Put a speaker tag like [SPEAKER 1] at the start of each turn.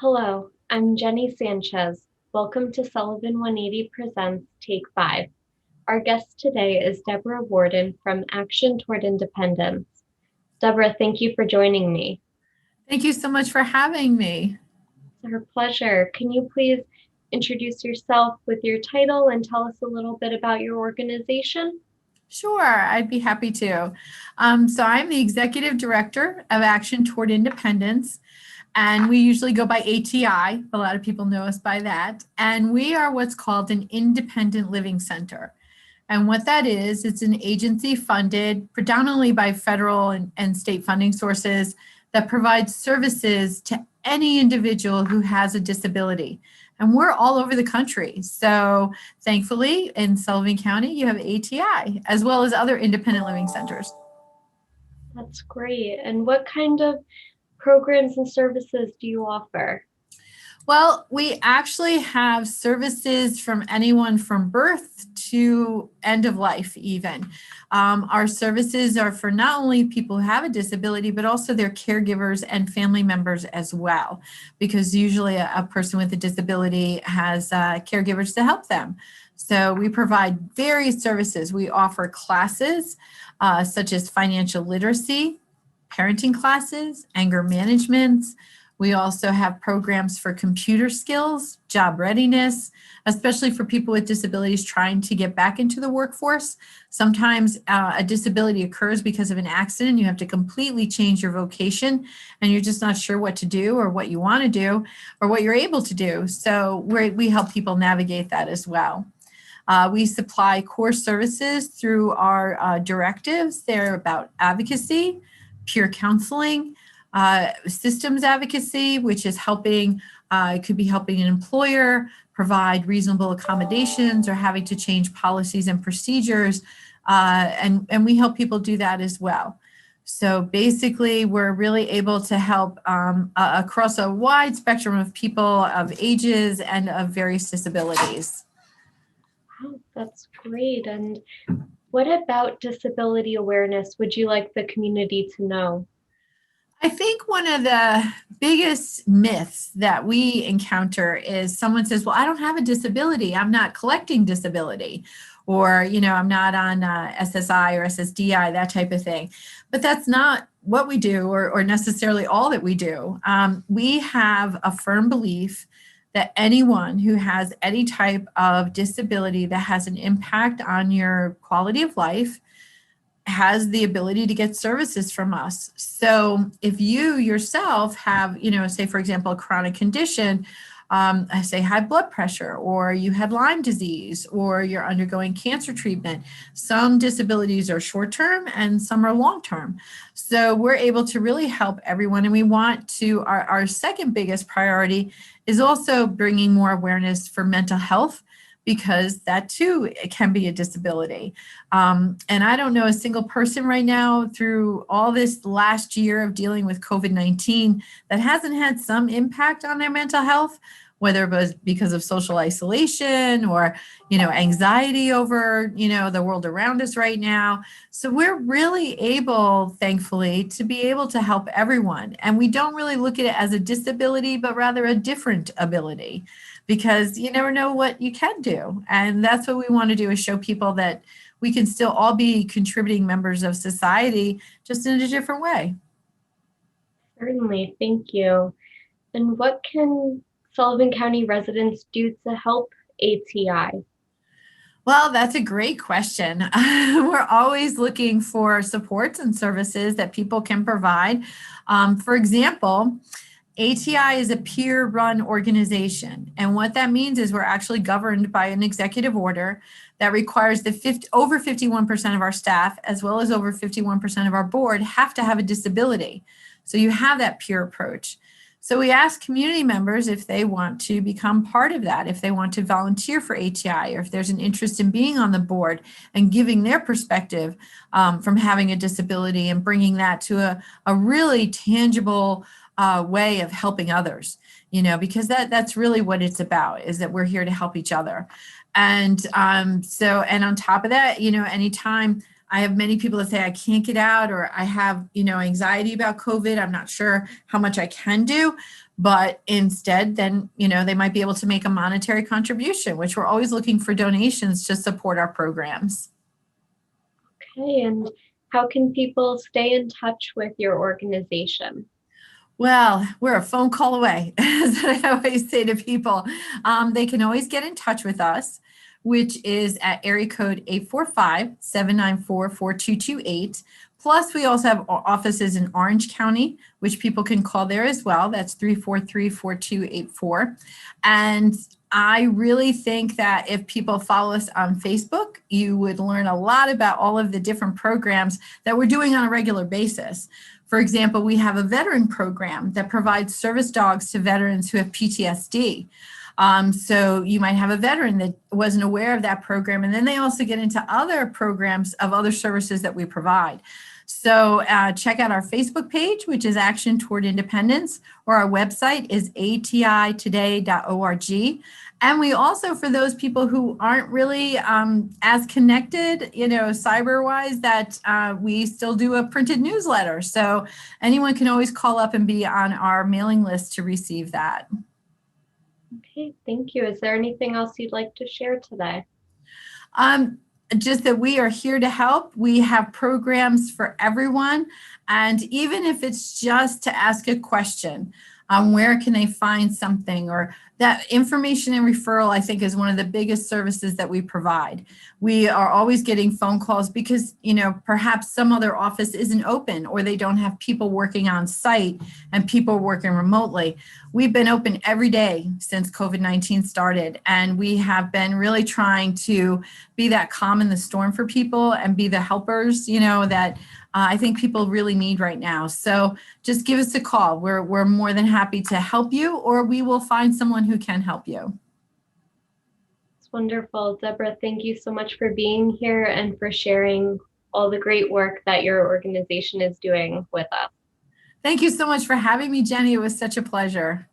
[SPEAKER 1] Hello, I'm Jenny Sanchez. Welcome to Sullivan 180 Presents Take 5. Our guest today is Deborah Worden from Action Toward Independence. Deborah, thank you for joining me.
[SPEAKER 2] Thank you so much for having me.
[SPEAKER 1] It's our pleasure. Can you please introduce yourself with your title and tell us a little bit about your organization?
[SPEAKER 2] Sure, I'd be happy to. So I'm the executive director of Action Toward Independence, and we usually go by ATI. A lot of people know us by that. And we are what's called an independent living center. And what that is, it's an agency funded predominantly by federal and state funding sources that provides services to any individual who has a disability. And we're all over the country. So thankfully, in Sullivan County, you have ATI as well as other independent living centers.
[SPEAKER 1] That's great. And what kind of programs and services do you offer?
[SPEAKER 2] Well, we actually have services from anyone from birth to end of life, even. Our services are for not only people who have a disability, but also their caregivers and family members as well, because usually a person with a disability has caregivers to help them. So we provide various services. We offer classes such as financial literacy, parenting classes, anger management. We also have programs for computer skills, job readiness, especially for people with disabilities trying to get back into the workforce. Sometimes a disability occurs because of an accident. You have to completely change your vocation and you're just not sure what to do or what you want to do or what you're able to do. So we help people navigate that as well. We supply core services through our directives. They're about advocacy, peer counseling, systems advocacy, which is helping, it could be helping an employer provide reasonable accommodations or having to change policies and procedures. And we help people do that as well. So basically, we're really able to help across a wide spectrum of people of ages and of various disabilities.
[SPEAKER 1] Wow, that's great. And what about disability awareness would you like the community to know?
[SPEAKER 2] I think one of the biggest myths that we encounter is someone says, well, I don't have a disability. I'm not collecting disability. Or, I'm not on SSI or SSDI, that type of thing. But that's not what we do or necessarily all that we do. We have a firm belief that anyone who has any type of disability that has an impact on your quality of life has the ability to get services from us. So if you yourself have, say, for example, a chronic condition, I say high blood pressure, or you had Lyme disease, or you're undergoing cancer treatment. Some disabilities are short term and some are long term. So we're able to really help everyone. And we want to, our second biggest priority is also bringing more awareness for mental health, because that too it can be a disability. And I don't know a single person right now through all this last year of dealing with COVID-19 that hasn't had some impact on their mental health, whether it was because of social isolation or, anxiety over, the world around us right now. So we're really able, thankfully, to be able to help everyone. And we don't really look at it as a disability, but rather a different ability, because you never know what you can do. And that's what we want to do, is show people that we can still all be contributing members of society, just in a different way.
[SPEAKER 1] Certainly, thank you. And what can Sullivan County residents do to help ATI?
[SPEAKER 2] Well, that's a great question. We're always looking for supports and services that people can provide. For example, ATI is a peer run organization. And what that means is we're actually governed by an executive order that requires that over 51% of our staff, as well as over 51% of our board, have to have a disability. So you have that peer approach. So we ask community members if they want to become part of that, if they want to volunteer for ATI, or if there's an interest in being on the board and giving their perspective from having a disability and bringing that to a really tangible way of helping others, because that's really what it's about, is that we're here to help each other. And and on top of that, anytime I have many people that say I can't get out, or I have, anxiety about COVID. I'm not sure how much I can do. But instead, then, they might be able to make a monetary contribution, which we're always looking for donations to support our programs.
[SPEAKER 1] Okay, and how can people stay in touch with your organization?
[SPEAKER 2] Well, we're a phone call away, as I always say to people. They can always get in touch with us, which is at area code 845-794-4228. Plus, we also have offices in Orange County, which people can call there as well. That's 343-4284. And I really think that if people follow us on Facebook, you would learn a lot about all of the different programs that we're doing on a regular basis. For example, we have a veteran program that provides service dogs to veterans who have PTSD. So you might have a veteran that wasn't aware of that program, and then they also get into other programs of other services that we provide. So check out our Facebook page, which is Action Toward Independence, or our website is atitoday.org. And we also, for those people who aren't really as connected, cyber wise, that we still do a printed newsletter. So anyone can always call up and be on our mailing list to receive that.
[SPEAKER 1] Okay, thank you. Is there anything else you'd like to share today?
[SPEAKER 2] Just that we are here to help. We have programs for everyone. And even if it's just to ask a question, where can they find something, or that information and referral, I think, is one of the biggest services that we provide. We are always getting phone calls because, perhaps some other office isn't open, or they don't have people working on site and people working remotely. We've been open every day since COVID-19 started, and we have been really trying to be that calm in the storm for people and be the helpers, that I think people really need right now. So just give us a call. We're more than happy to help you, or we will find someone who can help you.
[SPEAKER 1] It's wonderful. Deborah, thank you so much for being here and for sharing all the great work that your organization is doing with us.
[SPEAKER 2] Thank you so much for having me, Jenny. It was such a pleasure.